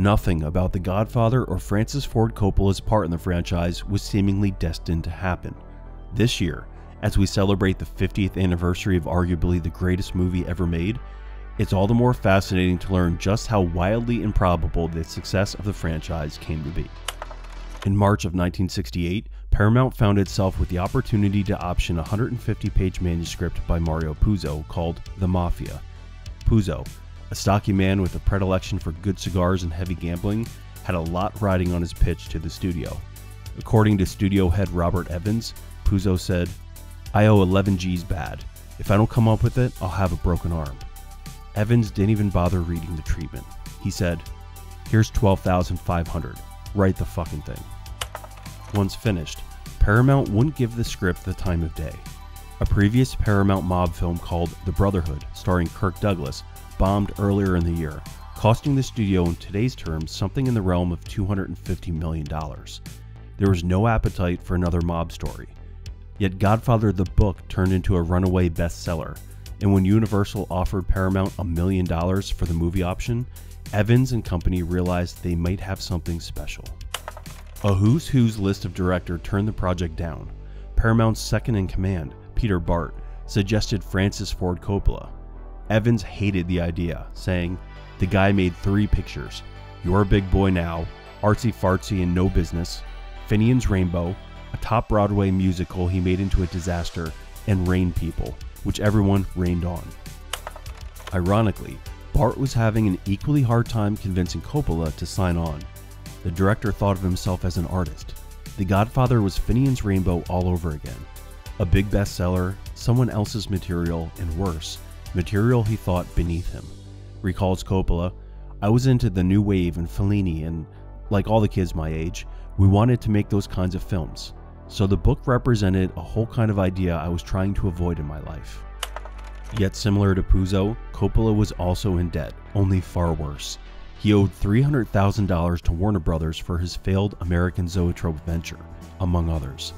Nothing about The Godfather or Francis Ford Coppola's part in the franchise was seemingly destined to happen. This year, as we celebrate the 50th anniversary of arguably the greatest movie ever made, it's all the more fascinating to learn just how wildly improbable the success of the franchise came to be. In March of 1968, Paramount found itself with the opportunity to option a 150-page manuscript by Mario Puzo called The Mafia. Puzo, a stocky man with a predilection for good cigars and heavy gambling, had a lot riding on his pitch to the studio. According to studio head Robert Evans, Puzo said, "I owe 11 G's bad. If I don't come up with it, I'll have a broken arm." Evans didn't even bother reading the treatment. He said, "Here's 12,500. Write the fucking thing." Once finished, Paramount wouldn't give the script the time of day. A previous Paramount mob film called The Brotherhood, starring Kirk Douglas, bombed earlier in the year, costing the studio in today's terms something in the realm of $250 million. There was no appetite for another mob story. Yet Godfather the book turned into a runaway bestseller, and when Universal offered Paramount $1 million for the movie option, Evans and company realized they might have something special. A who's who's list of directors turned the project down. Paramount's second-in-command, Peter Bart, suggested Francis Ford Coppola. Evans hated the idea, saying, "The guy made 3 pictures, You're a Big Boy Now, Artsy Fartsy and No Business, Finian's Rainbow, a top Broadway musical he made into a disaster, and Rain People, which everyone rained on." Ironically, Bart was having an equally hard time convincing Coppola to sign on. The director thought of himself as an artist. The Godfather was Finian's Rainbow all over again. A big bestseller, someone else's material, and worse, material he thought beneath him. Recalls Coppola, "I was into the new wave and Fellini and, like all the kids my age, we wanted to make those kinds of films. So the book represented a whole kind of idea I was trying to avoid in my life." Yet similar to Puzo, Coppola was also in debt, only far worse. He owed $300,000 to Warner Brothers for his failed American Zoetrope venture, among others.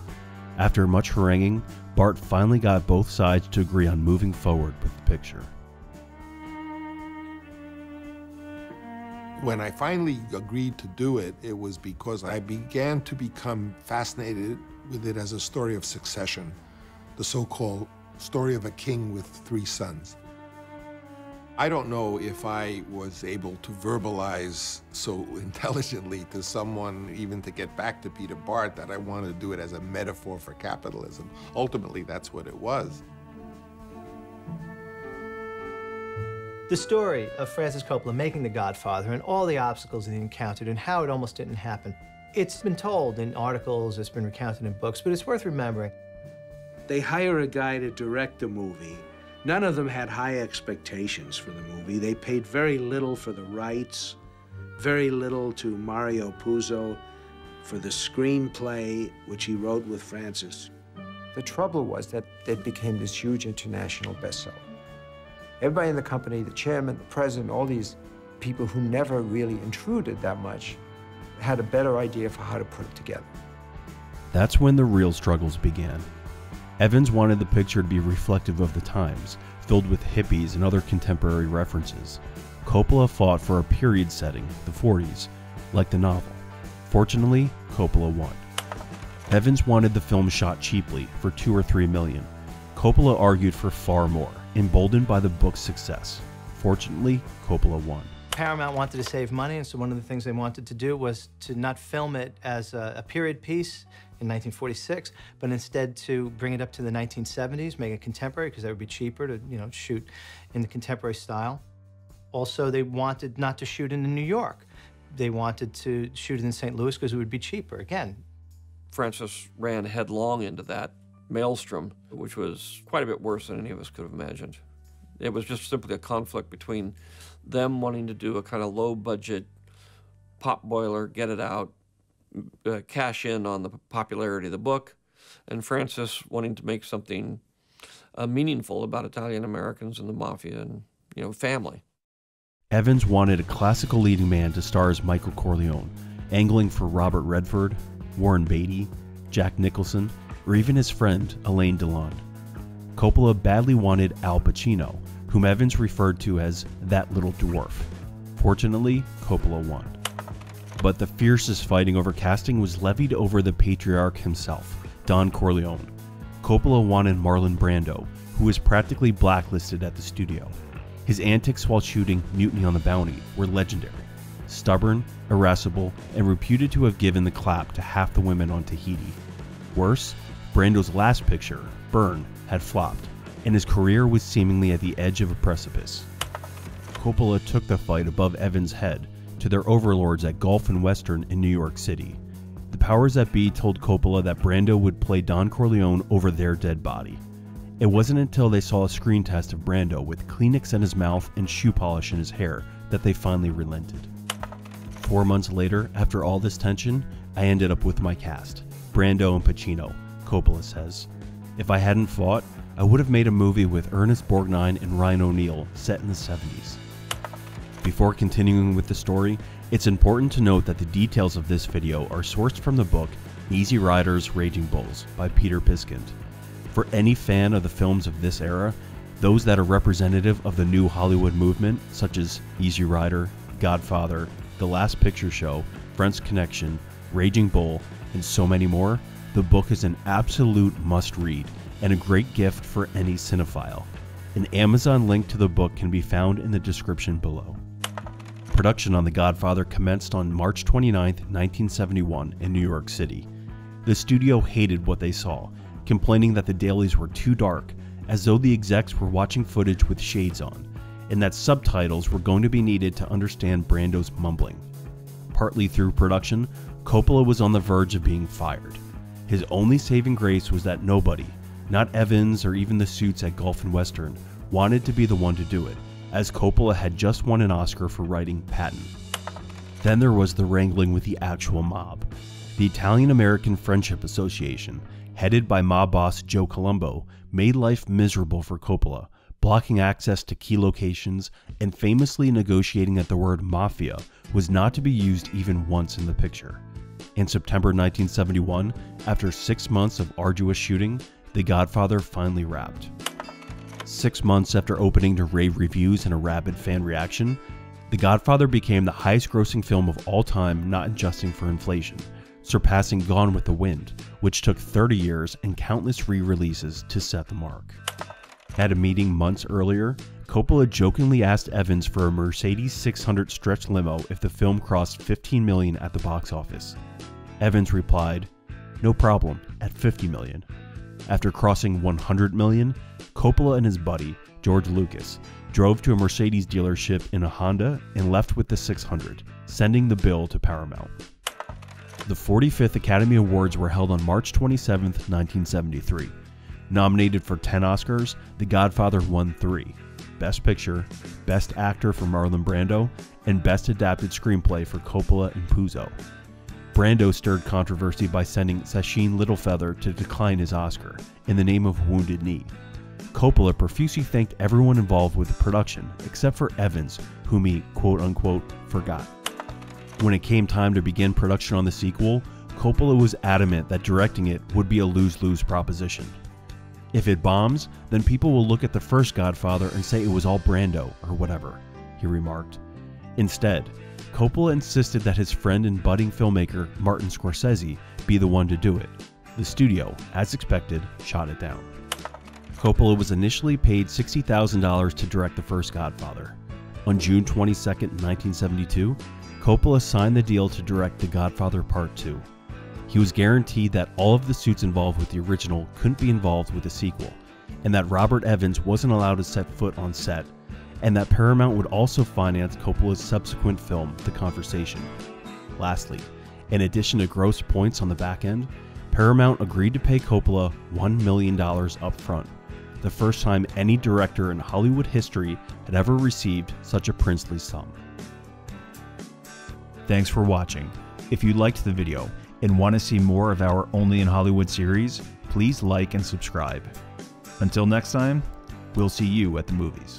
After much haranguing, Bart finally got both sides to agree on moving forward with the picture. When I finally agreed to do it, it was because I began to become fascinated with it as a story of succession, the so-called story of a king with 3 sons. I don't know if I was able to verbalize so intelligently to someone, even to get back to Peter Bart, that I wanted to do it as a metaphor for capitalism. Ultimately, that's what it was. The story of Francis Coppola making The Godfather and all the obstacles that he encountered and how it almost didn't happen. It's been told in articles, it's been recounted in books, but it's worth remembering. They hire a guy to direct the movie. None of them had high expectations for the movie. They paid very little for the rights, very little to Mario Puzo for the screenplay, which he wrote with Francis. The trouble was that it became this huge international bestseller. Everybody in the company, the chairman, the president, all these people who never really intruded that much, had a better idea for how to put it together. That's when the real struggles began. Evans wanted the picture to be reflective of the times, filled with hippies and other contemporary references. Coppola fought for a period setting, the 40s, like the novel. Fortunately, Coppola won. Evans wanted the film shot cheaply, for $2 or $3 million. Coppola argued for far more, emboldened by the book's success. Fortunately, Coppola won. Paramount wanted to save money, and so one of the things they wanted to do was to not film it as a period piece in 1946, but instead to bring it up to the 1970s, make it contemporary, because that would be cheaper to, shoot in the contemporary style. Also, they wanted not to shoot in New York. They wanted to shoot it in St. Louis because it would be cheaper. Again, Francis ran headlong into that maelstrom, which was quite a bit worse than any of us could have imagined. It was just simply a conflict between them wanting to do a kind of low-budget pop boiler, get it out, cash in on the popularity of the book, and Francis wanting to make something meaningful about Italian Americans and the mafia and, family. Evans wanted a classical leading man to star as Michael Corleone, angling for Robert Redford, Warren Beatty, Jack Nicholson, or even his friend Alain Delon. Coppola badly wanted Al Pacino, whom Evans referred to as that little dwarf. Fortunately, Coppola won. but the fiercest fighting over casting was levied over the patriarch himself, Don Corleone. Coppola wanted Marlon Brando, who was practically blacklisted at the studio. His antics while shooting Mutiny on the Bounty were legendary. Stubborn, irascible, and reputed to have given the clap to half the women on Tahiti. Worse, Brando's last picture, Burn, had flopped, and his career was seemingly at the edge of a precipice. Coppola took the fight above Evans' head to their overlords at Gulf and Western in New York City. The powers that be told Coppola that Brando would play Don Corleone over their dead body. It wasn't until they saw a screen test of Brando with Kleenex in his mouth and shoe polish in his hair that they finally relented. 4 months later, after all this tension, I ended up with my cast, Brando and Pacino, Coppola says. If I hadn't fought, I would have made a movie with Ernest Borgnine and Ryan O'Neal set in the 70s. Before continuing with the story, it's important to note that the details of this video are sourced from the book Easy Riders, Raging Bulls by Peter Piskind. For any fan of the films of this era, those that are representative of the new Hollywood movement, such as Easy Rider, Godfather, The Last Picture Show, French Connection, Raging Bull, and so many more, the book is an absolute must-read and a great gift for any cinephile. An Amazon link to the book can be found in the description below. Production on The Godfather commenced on March 29, 1971 in New York City. The studio hated what they saw, complaining that the dailies were too dark, as though the execs were watching footage with shades on, and that subtitles were going to be needed to understand Brando's mumbling. Partly through production, Coppola was on the verge of being fired. His only saving grace was that nobody, not Evans or even the suits at Gulf and Western, wanted to be the one to do it, as Coppola had just won an Oscar for writing Patton. Then there was the wrangling with the actual mob. The Italian-American Friendship Association, headed by mob boss Joe Colombo, made life miserable for Coppola, blocking access to key locations and famously negotiating that the word mafia was not to be used even once in the picture. In September 1971, after 6 months of arduous shooting, The Godfather finally wrapped. 6 months after opening to rave reviews and a rabid fan reaction, The Godfather became the highest-grossing film of all time not adjusting for inflation, surpassing Gone with the Wind, which took 30 years and countless re-releases to set the mark. At a meeting months earlier, Coppola jokingly asked Evans for a Mercedes 600 stretch limo if the film crossed $15 million at the box office. Evans replied, "No problem, at $50 million. After crossing $100 million, Coppola and his buddy, George Lucas, drove to a Mercedes dealership in a Honda and left with the 600, sending the bill to Paramount. The 45th Academy Awards were held on March 27, 1973. Nominated for 10 Oscars, The Godfather won 3. Best Picture, Best Actor for Marlon Brando, and Best Adapted Screenplay for Coppola and Puzo. Brando stirred controversy by sending Sacheen Littlefeather to decline his Oscar, in the name of Wounded Knee. Coppola profusely thanked everyone involved with the production, except for Evans, whom he quote-unquote forgot. When it came time to begin production on the sequel, Coppola was adamant that directing it would be a lose-lose proposition. If it bombs, then people will look at the first Godfather and say it was all Brando, or whatever, he remarked. Instead, Coppola insisted that his friend and budding filmmaker Martin Scorsese be the one to do it. The studio, as expected, shot it down. Coppola was initially paid $60,000 to direct the first Godfather. On June 22, 1972, Coppola signed the deal to direct The Godfather Part 2. He was guaranteed that all of the suits involved with the original couldn't be involved with the sequel, and that Robert Evans wasn't allowed to set foot on set, and that Paramount would also finance Coppola's subsequent film, The Conversation. Lastly, in addition to gross points on the back end, Paramount agreed to pay Coppola $1 million up front, the first time any director in Hollywood history had ever received such a princely sum. Thanks for watching. If you liked the video and want to see more of our Only in Hollywood series, please like and subscribe. Until next time, we'll see you at the movies.